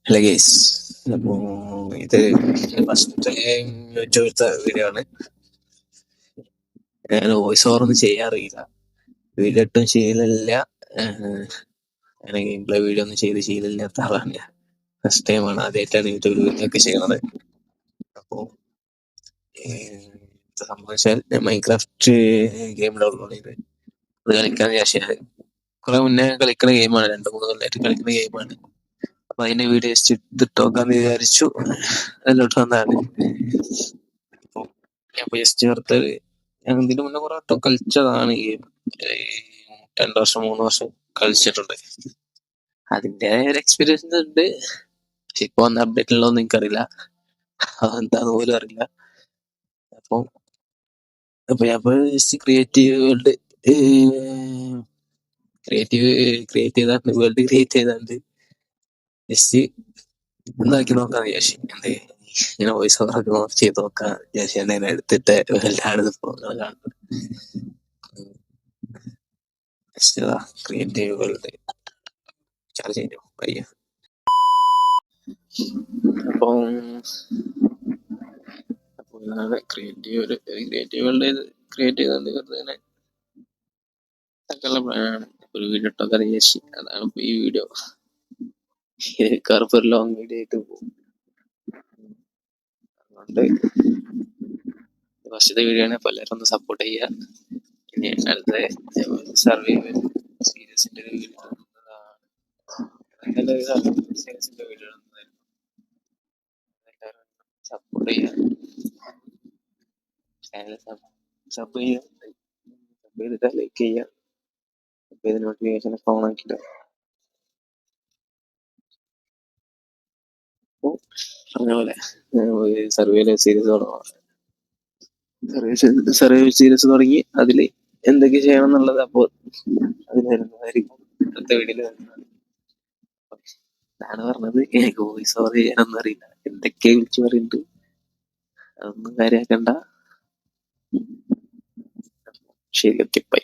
Hello guys, അപ്പോൾ ഇത് first യൂട്യൂബിലത്തെ video ആണ്. ഞാൻ വോയിസ് ഓവർ ഒന്നും ചെയ്യാറില്ല, വീഡിയോ ഇട്ടും ശീലമില്ല. അങ്ങനെ ഗെയിം പ്ലേ വീഡിയോ ഒന്നും ശീലമില്ലാത്ത ആളാണ് ഞാൻ. ഫസ്റ്റ് ടൈമാണ്, ആദ്യമായിട്ടാണ് യൂട്യൂബിൽ വീഡിയോ ഒക്കെ ചെയ്യണത്. അപ്പോൾ സംഭവിച്ചാൽ ഞാൻ മൈൻക്രാഫ്റ്റ് ഗെയിം ഡൗൺലോഡ് ചെയ്ത് അത് കളിക്കാൻ വിചാരിച്ചത്. കുറെ മുന്നേ കളിക്കുന്ന ഗെയിമാണ്, 2-3 കൊല്ലമായിട്ട് കളിക്കുന്ന ഗെയിമാണ്. അപ്പൊ അതിന്റെ വീഡിയോ ജസ്റ്റ് നോക്കാന്ന് വിചാരിച്ചു, അതിലോട്ട് വന്നതാണ്. അപ്പൊ ഞാൻ ജസ്റ്റ് ചേർത്തത്, ഞാൻ ഇതിന് മുന്നേ കുറെ വട്ടം കളിച്ചതാണ് ഈ 2 വർഷം 3 വർഷം കളിച്ചിട്ടുണ്ട്. അതിന്റെ ഒരു എക്സ്പീരിയൻസ് ഉണ്ട്. പക്ഷെ ഇപ്പൊ വന്ന അപ്ഡേറ്റ് ഉള്ളതൊന്നും എനിക്കറിയില്ല, അതെന്താന്ന് പോലും അറിയില്ല. അപ്പൊ ഞാൻ ജസ്റ്റ് ക്രിയേറ്റീവ് വേൾഡ് ക്രിയേറ്റ് ചെയ്താണ്ട് ജസ്റ്റ് എന്താക്കി നോക്കാന്ന് വിചാരിച്ചു. ഇങ്ങനെ വോയിസ് ഓവർ ഒക്കെ ചെയ്ത് നോക്കാം വിചാരിച്ചു. എന്നെ എടുത്തിട്ട് എല്ലായിടത്തും കാണുന്നത് ക്രിയേറ്റീവ് വേൾഡ് ചാർജ് ചെയ്തു പയ്യ. അപ്പം ക്രിയേറ്റീവ് വേൾഡ് ക്രിയേറ്റ് ചെയ്തുകൊണ്ട് വെറുതെ പ്ലാനാണ്. ഒരു വീഡിയോ ഇട്ടൊക്കെ വിചാരിച്ചു, അതാണ് ഇപ്പൊ ഈ വീഡിയോ. കറുപ്പ് ഒരു ലോങ് വീഡിയോ ആയിട്ട് പോകും. അതുകൊണ്ട് ഫസ്റ്റത്തെ വീഡിയോ ആണ്, അപ്പൊ എല്ലാവരും ഒന്ന് സപ്പോർട്ട് ചെയ്യുക. ഇനി അടുത്ത സർവൈവൽ സീരീസിന്റെ ഒരു വീഡിയോ സീരീസിന്റെ വീഡിയോ എല്ലാവരും സപ്പോർട്ട് ചെയ്യുക. ചാനൽ സബ് ചെയ്യുക, സബ് ചെയ്തിട്ട് ലൈക്ക് ചെയ്യുക, സബ് ചെയ്ത് നോട്ടിഫിക്കേഷൻ ഒക്കെ ഓൺ ആക്കിയിട്ട്. അപ്പോൾ പറഞ്ഞ പോലെ സർവൈവൽ സീരീസ് തുടങ്ങാം. സർവൈവൽ സീരീസ് തുടങ്ങി അതിൽ എന്തൊക്കെ ചെയ്യണം എന്നുള്ളത് അപ്പോൾ അതിന് വരുന്നതായിരിക്കും അടുത്ത വീഡിയോയിൽ വരുന്നത്. ഇതാണ് പറഞ്ഞത്, എനിക്ക് വോയിസ് ഓവർ ചെയ്യാനൊന്നും അറിയില്ല, എന്തൊക്കെ വിളിച്ചു പറയുന്നുണ്ട്, അതൊന്നും കാര്യമാക്കണ്ട. ശരി, ഓക്കെ, ബൈ.